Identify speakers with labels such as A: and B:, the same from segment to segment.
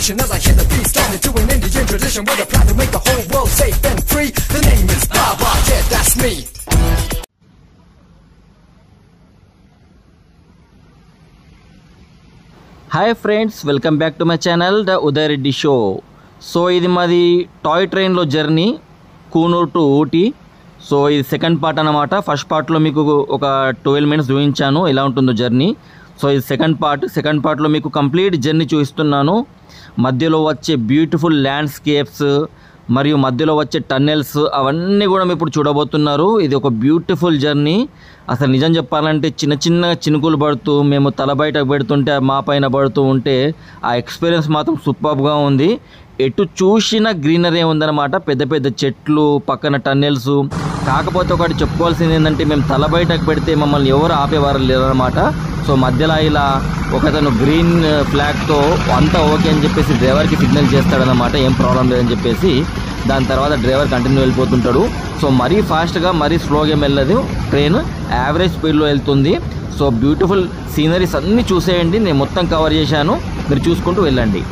A: mission as I hit the beat, started doing Indian tradition with a plan to make the whole world safe and free. The name is Baba, yeah, that's me.
B: Hi friends, welcome back to my channel the Uday Reddy show. So ఇది మాది toy ట్రైన్లో journey Coonoor to Ooty. So ఇది second part అన్నమాట. First పార్ట్లో మీకు ఒక 12 minutes చూపించాను ఎలా ఉంటుందో జర్నీ. సో ఇది సెకండ్ పార్ట్లో మీకు కంప్లీట్ జర్నీ చూపిస్తున్నాను. మధ్యలో వచ్చే బ్యూటిఫుల్ ల్యాండ్స్కేప్స్ మరియు మధ్యలో వచ్చే టన్నెల్స్ అవన్నీ కూడా మీరు ఇప్పుడు చూడబోతున్నారు. ఇది ఒక బ్యూటిఫుల్ జర్నీ. అసలు నిజం చెప్పాలంటే చిన్న చిన్న చినుకులు పడుతూ మేము తల బయటకు పెడుతుంటే మా పైన పడుతూ ఉంటే ఆ ఎక్స్పీరియన్స్ మాత్రం సూపర్గా ఉంది. ఎటు చూసిన గ్రీనరీ ఉందన్నమాట, పెద్ద పెద్ద చెట్లు, పక్కన టన్నెల్స్. కాకపోతే ఒకటి చెప్పుకోవాల్సింది ఏంటంటే మేము తల బయటకు పెడితే మమ్మల్ని ఎవరు ఆపేవారు లేరన్నమాట. సో మధ్యలో ఇలా ఒకతను గ్రీన్ ఫ్లాగ్తో అంతా ఓకే అని చెప్పేసి డ్రైవర్కి సిగ్నల్ చేస్తాడనమాట, ఏం ప్రాబ్లం లేదని చెప్పేసి. దాని తర్వాత డ్రైవర్ కంటిన్యూ వెళ్ళిపోతుంటాడు. సో మరీ ఫాస్ట్గా మరీ స్లోగా వెళ్ళదు ట్రైన్, యావరేజ్ స్పీడ్లో వెళ్తుంది. సో బ్యూటిఫుల్ సీనరీస్ అన్నీ చూసేయండి, నేను మొత్తం కవర్ చేశాను, మీరు చూసుకుంటూ వెళ్ళండి.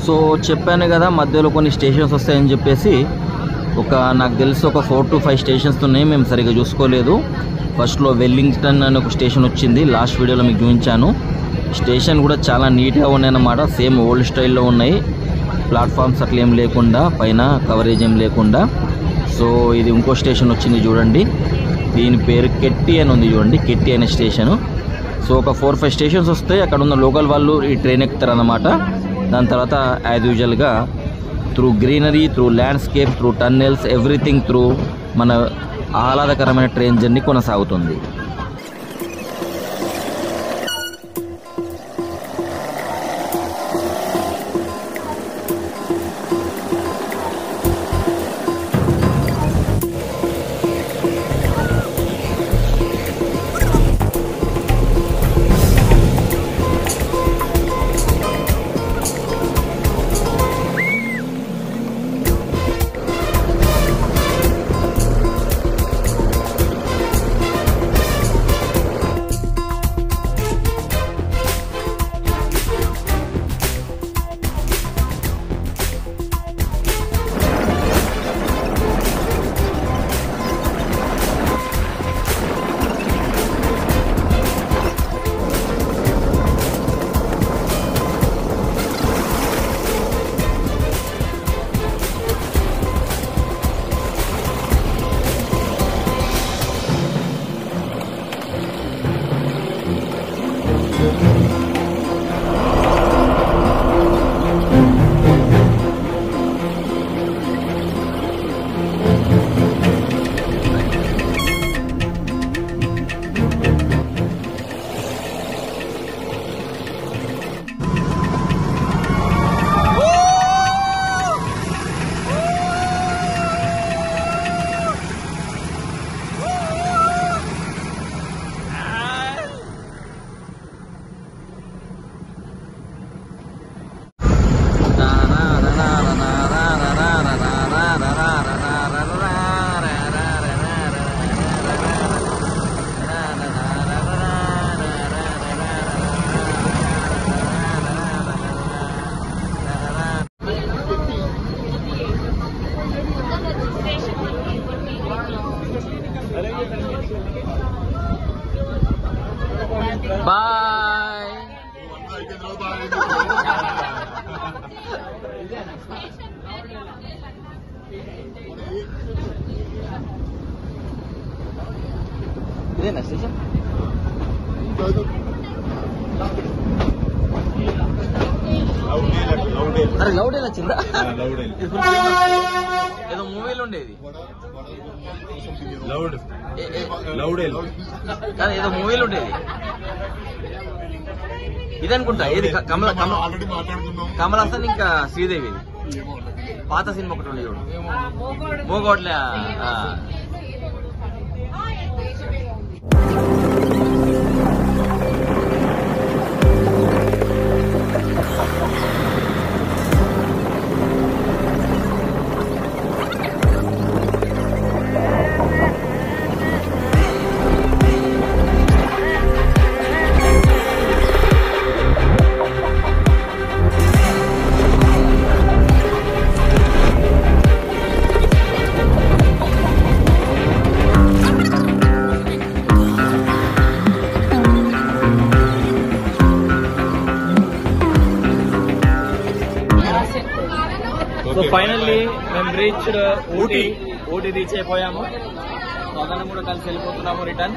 B: సో చెప్పాను కదా మధ్యలో కొన్ని స్టేషన్స్ వస్తాయని చెప్పేసి, నాకు తెలిసి ఒక 4 to 5 స్టేషన్స్ ఉన్నాయి, మేము సరిగ్గా చూసుకోలేదు. ఫస్ట్లో వెల్లింగ్టన్ అనే ఒక స్టేషన్ వచ్చింది, లాస్ట్ వీడియోలో మీకు చూపించాను. స్టేషన్ కూడా చాలా నీట్గా ఉన్నాయన్నమాట, సేమ్ ఓల్డ్ స్టైల్లో ఉన్నాయి. ప్లాట్ఫామ్స్ అట్లా ఏం లేకుండా, పైన కవరేజ్ ఏం లేకుండా. సో ఇది ఇంకో స్టేషన్ వచ్చింది చూడండి, దీని పేరు కెట్టి అని ఉంది చూడండి, కెట్టి అనే స్టేషను. సో ఒక 4-5 స్టేషన్స్ వస్తాయి, అక్కడ ఉన్న లోకల్ వాళ్ళు ఈ ట్రైన్ ఎక్కుతారన్నమాట. దాని తర్వాత యాజ్ యూజువల్గా through greenery, through landscape, through tunnels, everything through మన ఆహ్లాదకరమైన ట్రైన్ జర్నీ కొనసాగుతుంది. బాయ్. ఇదేనా స్టేషన్? అరే లౌడేల్ వచ్చిందా? ఏదో మూవీలో ఉండేది ఏదో మూవీలో ఉండేది ఇదనుకుంటా. ఏది కమల్ హాసన్ ఇంకా శ్రీదేవి పాత సినిమా ఒకటి ఉండే చూడు మోగోడ్లే. సో ఫైనల్లీ మేము రీచ్డ్ ఊటీ రీచ్ అయిపోయాము. అందరం కూడా కలిసి వెళ్ళిపోతున్నాము రిటర్న్.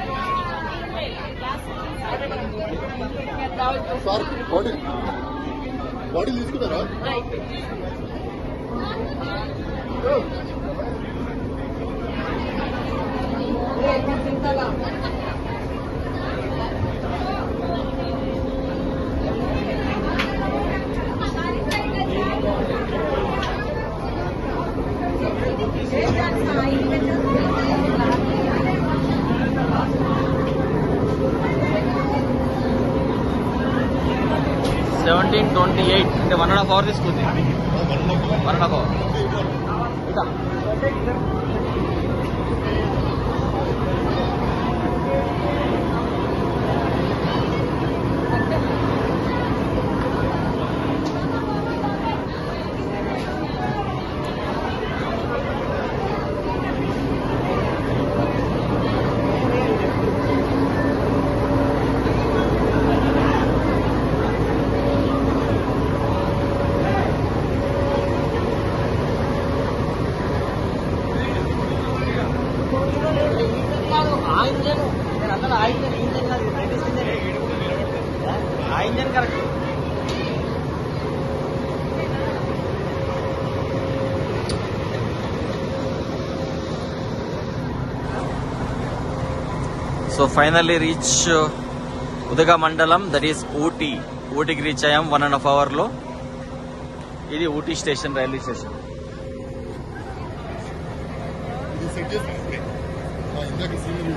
B: $17.28 అంటే 1.5 hours తీసుకుంది. 1.5 hours. Engine correct. So finally reach Udhagamandalam, that is Ooty. ఊటీకి రీచ్ అయ్యాం 1.5 hours లో. ఇది ఊటీ స్టేషన్, రైల్వే స్టేషన్.
C: ఇందాక సీనరీ